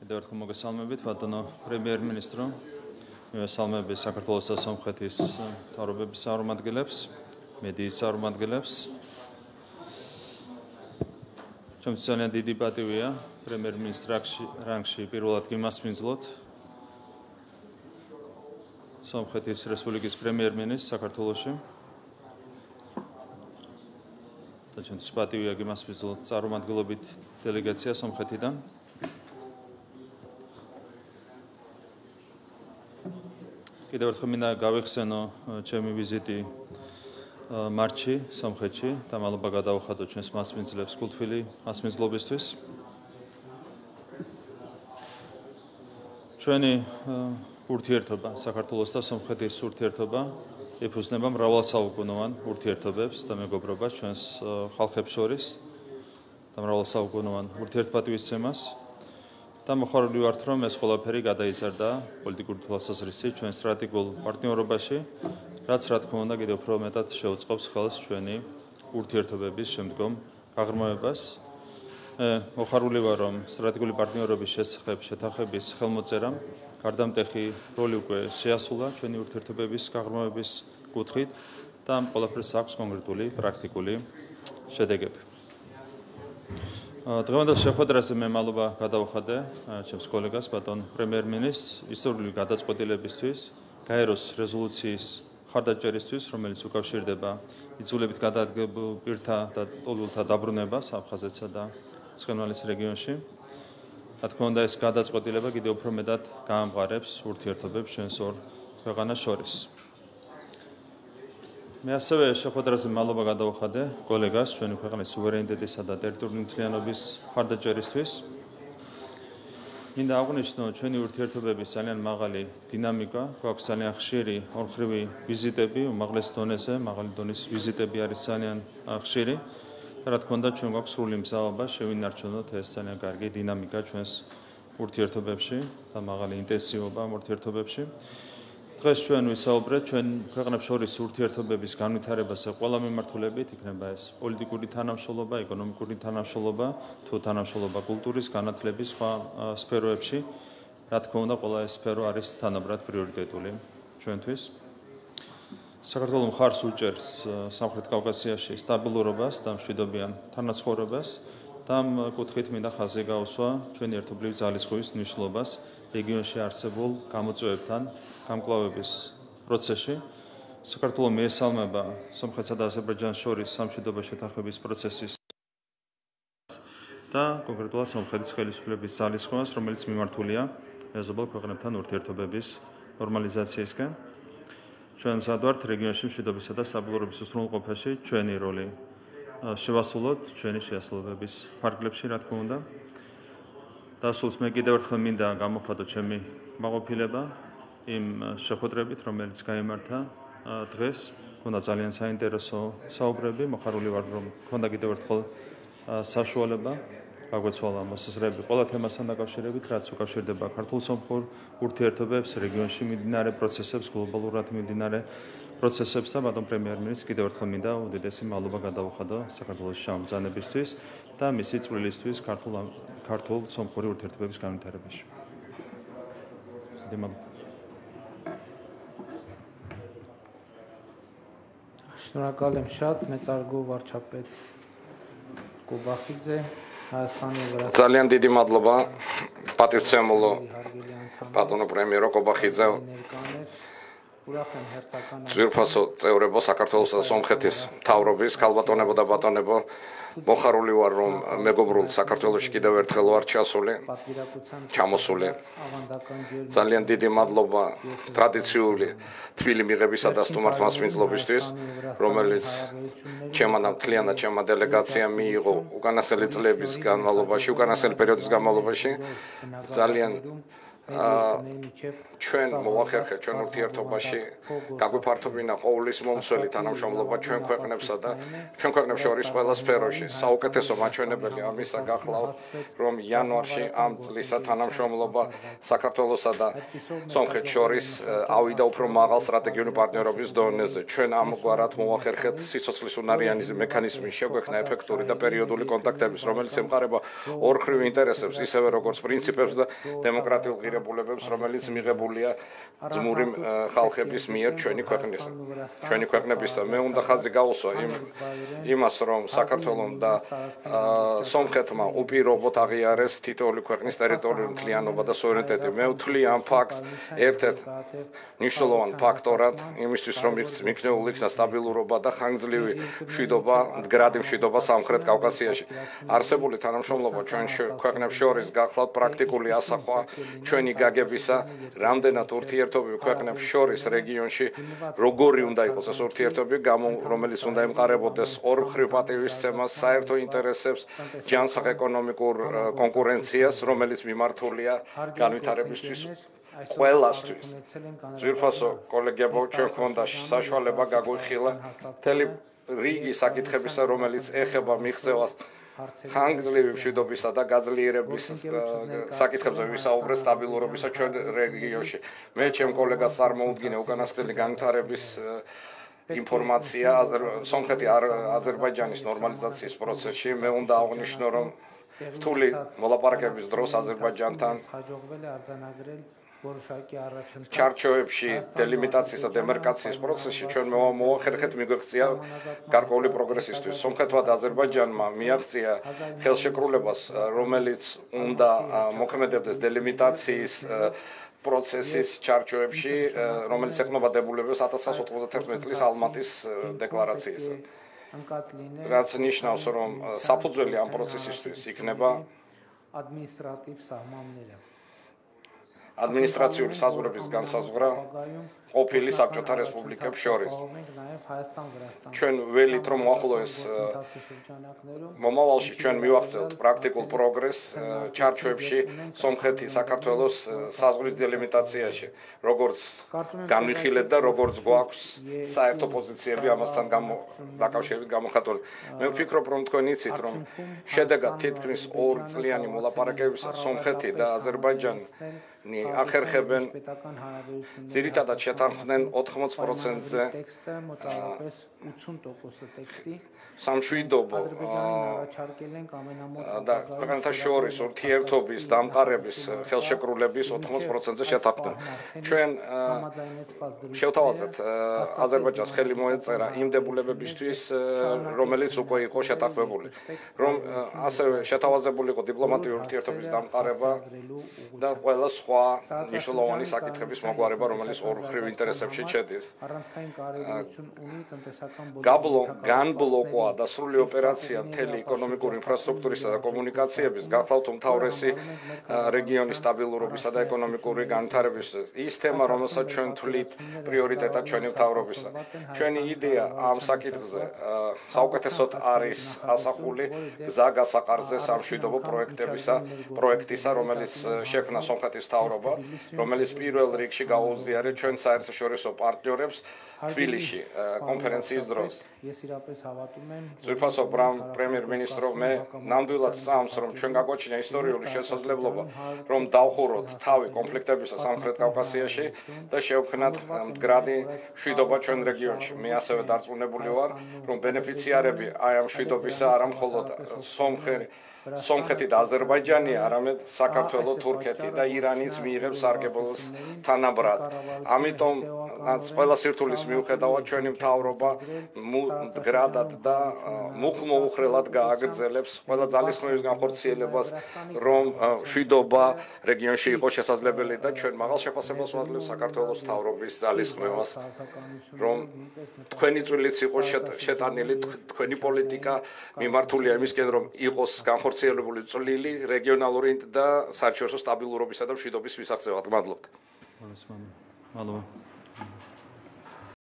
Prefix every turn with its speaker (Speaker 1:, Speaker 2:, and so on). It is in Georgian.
Speaker 1: კიდევ ერთხელ მოგესალმებით, ბატონო პრემიერ-მინისტრო, მივესალმები საქართველოს და სომხეთის მთავრობების წარმომადგენლებს, მედიის წარმომადგენლებს. ჩემთვის ძალიან დიდი პატივია პრემიერ-მინისტრის რანგში პირველად გიმასპინძლოთ სომხეთის რესპუბლიკის პრემიერ-მინისტრს საქართველოში. და ჩემთვის პატივია გიმასპინძლოთ წარმომადგენლობით დელეგაცია სომხეთიდან. კიდევ ერთხელ მინდა გავიხსენო ჩემი ვიზიტი მარტში სომხეთში და მადლობა გადავხადო ჩვენს მასპინძლებს კულტფილი მასპინძლობისთვის. ჩვენი ურთიერთობა საქართველოს და სომხეთის ურთიერთობა ეფუძნება მრავალსაუკუნოვან ურთიერთობებს და მეგობრობას ჩვენს ხალხებს შორის და მრავალსაუკუნოვან ურთიერთპატივისცემას. და მოხარული ვართ, რომ ეს ყველაფერი გადაიზარდა პოლიტიკური თვალსაზრისით ჩვენ სტრატეგიულ პარტნიორობაში, რაც რა თქმა უნდა კიდევ უფრო მეტად შეუწყობს ხელს ჩვენი ურთიერთობების შემდგომ გაღრმავებას. მოხარული ვარ, რომ სტრატეგიული პარტნიორობის შესახებ შეთანხმების ხელმოწერამ გარდამტეხი როლი უკვე შეასრულა ჩვენი ურთიერთობების გაღრმავების კუთხით და ამ ყველაფერს აქვს კონკრეტული პრაქტიკული შედეგები. დღევანდელ შეხვედრაზე მე მადლობა გადავხადე ჩემს კოლეგას ბატონ პრემიერ-მინისტრს ისტორიული გადაწყვეტილებისთვის, გაეროს რეზოლუციის მხარდაჭერისთვის, რომელიც უკავშირდება იძულებით გადაადგებულ პირთა და ტოლულთა დაბრუნებას აფხაზეთსა და ცხენვალის რეგიონში. რა თქმა უნდა, ეს გადაწყვეტილება კიდევ უფრო მეტად გაამყარებს ურთიერთობებს ჩვენს ორ ქვეყანას შორის. მე ასევე შეხვედრაზე მადლობა გადავხადე კოლეგას ჩვენი ქვეყნის სუვერენიტეტისა და ტერიტორიული მთლიანობის მხარდაჭერისთვის. მინდა აღვნიშნო ჩვენი ურთიერთობების ძალიან მაღალი დინამიკა, გვაქვს ძალიან ხშირი ორმხრივი ვიზიტები, უმაღლეს დონეზე, მაღალი დონის ვიზიტები არის ძალიან ხშირი. და რა თქმა უნდა, ჩვენ გვაქვს სრული მზაობა შევინარჩუნოთ ეს ძალიან კარგი დინამიკა ჩვენს ურთიერთობებში და მაღალი ინტენსივობა ამ ურთიერთობებში. დღეს ჩვენ ვისაუბრეთ ჩვენ ქვეყნებს შორის ურთიერთობების განვითარებაზე ყველა მიმართულებით, იქნება ეს პოლიტიკური თანამშრომლობა, ეკონომიკური თანამშრომლობა, თუ თანამშრომლობა კულტურის, განათლების სხვა სფეროებში. რა თქმა უნდა, ყველა ეს სფერო არის თანაბრად პრიორიტეტული ჩვენთვის. საქართველო მხარს უჭერს სამხრეთ კავკასიაში სტაბილურობას და მშვიდობიან თანაცხოვრებას და ამ კუთხით მინდა ხაზი გაუსვა ჩვენი ერთობლივი ძალისხმევის მნიშვნელობას რეგიონში არსებულ გამოწვევებთან გამკლავების პროცესში. საქართველო მიესალმება სომხეთსა და აზერბაიჯანს შორის სამშვიდობო შეთანხმების პროცესის და კონკრეტულად სომხეთის ხელისუფლების ძალისხმევას, რომელიც მიმართულია მეზობელ ქვეყნებთან ურთიერთობების ნორმალიზაციისკენ. ჩვენ მზად ვართ რეგიონში მშვიდობისა და სტაბილურობის უზრუნველყოფაში ჩვენი როლი შევასრულოთ ჩვენი შეასრულებების ფარგლებში, რა თქმა უნდა. დასრულს მე კიდევ ერთხელ მინდა გამოხადო ჩემი მაყოფილება იმ შეხვედრებით, რომელიც გაიმართა დღეს. მქონდა ძალიან საინტერესო საუბრები, მოხარული ვარ, რომ მქონდა კიდევ ერთხელ საშუალება გაგვეცვალა მოსაზრებები ყველა თემასთან დაკავშირებით, რაც უკავშირდება ქართულ-სომხურ ურთიერთობებს, რეგიონში მიმდინარე პროცესებს, გლობალურად მიმდინარე პროცესებს და ბატონ პრემიერ-მინისტრს კიდევ ერთხელ მინდა უდიდესი მადლობა გადავხადო საქართველოს შამბრძანებისთვის და მისი წვლილისთვის ქართულ-სომხური ურთიერთობების განვითარებაში.
Speaker 2: Շնորհակալ եմ շատ, մեծարգո վարչապետ Կոբախիձե, Հայաստանի վրա
Speaker 3: ძალიან დიდი მადლობა პატივცემულო ბატონო პრემიერო კობახიძე ძვირფასო წევრებო საქართველოს და სომხეთის მთავრობის ქალბატონებო და ბატონებო მოხარული ვარ რომ მეგობრულ საქართველოში კიდევ ერთხელ ვარ ჩამოსული ძალიან დიდი მადლობა ტრადიციული თბილი მიღებისა და სტუმართ მასპინძლობისთვის რომელიც ჩემმა და მთლიანად ჩემმა დელეგაციამ მიიღო უკანასკნელი წლების განმავლობაში უკანასკნელი პერიოდის განმავლობაში ძალიან ჩვენ მოვახერხეთ ჩვენ ურთიერთობაში გაგვიფართობინა ყოვლის მომცველი თანამშრომლობა ჩვენ ქვეყნებსა და ჩვენ ქვეყნებს შორის ყველა სფეროში. საუკეთესო მაჩვენებელი ამისა გახლავთ, რომ იანვარში ამ წლისა თანამშრომლობა საქართველოსა და სომხეთს შორის ავიდა უფრო მაღალ სტრატეგიული პარტნიორობის დონეზე. ჩვენ ამგვარად მოვახერხეთ სიცოცხლის უნარიანი მექანიზმის შეგვექმნა ეფექტური და პერიოდული კონტაქტების, რომელიც ემყარება ორხრივ ინტერესებს, ისევე როგორც პრინციპებს და დემოკრატიულ ღირებულებებს, რომელიც მიღებულია ძმური ხალხების მიერ ჩვენი ქვეყნების და მე უნდა ხაზი გაუსვა იმას, რომ საქართველომ და სომხეთმა უპირობოდ აღიარეს თითოეული ქვეყნის ტერიტორიული მთლიანობა და სუვერენიტეტი. მე ვთვლი ამ ფაქტს ერთ-ერთ მნიშვნელოვან ფაქტორად იმისთვის, რომ მიქმნეულ იქნა სტაბილურობა და ხანგრძლივი მშვიდობა, მდგრადი მშვიდობა სამხრეთ კავკასიაში. არსებული თანამშრომლობა ჩვენ ქვეყნებს შორის გახლავთ პრაქტიკული ასახვა ჩვენი გაგებისა, რამდენად ურთიერთობები ქვეყნებს შორის რეგიონში როგორი უნდა იყოს ეს ურთიერთობები, რომელიც უნდა ემყარებოდეს ორმხრივ პატივისცემას, საერთო ინტერესებს, ჯანსაღ ეკონომიკურ კონკურენციას, რომელიც მიმართულია განვითარებისთვის ყველასთვის. ძვირფასო კოლეგებო, ჩვენ გვქონდა საშუალება გაგვიხილა მთელი რიგი საკითხებისა, რომელიც ეხება მიღწევას ხანგრძლივი მშვიდობისა და გაძლიერების საკითხებზე ვისაუბრე სტაბილურობისა ჩვენ რეგიონში. მე ჩემ კოლეგას წარმოუდგინე უკანასკნელი განვითარების ინფორმაცია სომხეთი აზერბაიჯანის ნორმალიზაციის პროცესში. მე უნდა აღვნიშნო, რომ რთული მოლაპარაკების დროს აზერბაიჯანთან ჩარჩოებში დელიმიტაციის და დემარკაციის პროცესში ჩვენ მოვახერხეთ მიგვეღწია გარკვეული პროგრესისთვის. სომხეთმა და აზერბაიჯანმა მიაღწია ხელშეკრულებას, რომელიც უნდა მოქმედებდეს დელიმიტაციის პროცესის ჩარჩოებში, რომელიც ეკნობა დებულებებს 1991 წლის ალმატის დეკლარაციას. რაც ნიშნავს, რომ საფუძველი ამ პროცესისთვის იქნება ადმინისტრაციული საზღვრების განსაზღვრა ყოფილი საბჭოთა რესპუბლიკებს შორის. ჩვენ ველით რომ მოახლოეს მომავალში ჩვენ მივახცევთ პრაქტიკულ პროგრესს ჩარჩოებში სომხეთი საქართველოს საზღვრის დელიმიტაციაში, როგორც განვიხილეთ და როგორც გვაქვს საერთო პოზიციები ამასთან დაკავშირებით გამოხატული. მე ვფიქრობ, რომ თქვენ იცით, რომ შედეგად თითქმის 2 წლიანი მოლაპარაკებისა სომხეთი და აზერბაიჯანი ახერხებენ ძირითადად შეთანხმდნენ 80%-ზე სამშვიდობო და ქვეყნთა შორის ურთიერთობის დამყარების ხელშეკრულების 80%-ზე შეთანხმდნენ. ჩვენ შევთავაზეთ აზერბაიჯანს ხელი მოეწერა იმ დებულებებისთვის, რომელიც უკვე იყო შეთანხმებული, რომ ასევე შეთავაზებული იყო დიპლომატიური ურთიერთობის დამყარება და ყველა სხვა მნიშვნელოვანი საკითხების მოგვარება, რომელიც ორხრივ ინტერესებში შედის. განბლოკვა და სრული ოპერაცია მთელი ეკონომიკური ინფრასტრუქტურისა და კომუნიკაციების გახლავთ უმთავრესი რეგიონის სტაბილურობისა და ეკონომიკური განვითარების ის თემა, რომელსაც ჩვენ თვლით პრიორიტეტად ჩვენი მთავრობისა. ჩვენი იდეა ამ საკითხზე საუკეთესოდ არის ასახული გზა გასაყარზე სამშვიდობო პროექტისა, რომელიც შექმნა სომხეთის მთავრობა, რომელიც პირველ რიგში გაუზიარეთ ჩვენ საერთაშორისო პარტნიორებს თბილისში კონფერენციის დროს. ძვირფასო პრემიერ-მინისტრო, მე ნამდვილად ვწამს, რომ ჩვენ გაგვაჩინა ისტორიული შესაძლებლობა, რომ დავხუროთ თავი კონფლიქტებისა სამხრეთ კავკასიაში და შევქმნათ მდგრადი მშვიდობა ჩვენ რეგიონში. მე ასევე დარწმუნებული ვარ, რომ ბენეფიციარები აი ამ მშვიდობისა არა მხოლოდ სომხეთი და აზერბაიჯანია, არამედ საქართველო, თურქეთი და ირანიც მიიღებს სარგებლობს თანაბრად. ამიტომ ყველა სირთულის მიუხედავად ჩვენი მთავრობა მდგრადად და მუხლმოუხრელად გააგრძელებს ყველა ძალისხმევის განხორციელებას, რომ მშვიდობა რეგიონში იყოს შესაძლებელი და ჩვენ მაღალ შეფასებას ვაძლევთ საქართველოს მთავრობის ძალისხმევას, რომ თქვენი წვლილიც იყოს შეტანილი, თქვენი პოლიტიკა მიმართულია იმისკენ, რომ იყოს განხორციელებული წვლილი რეგიონალური და საერთაშორისო სტაბილურობისა და მშვიდობის მისაღწევად. მადლობთ.
Speaker 1: მადლობა.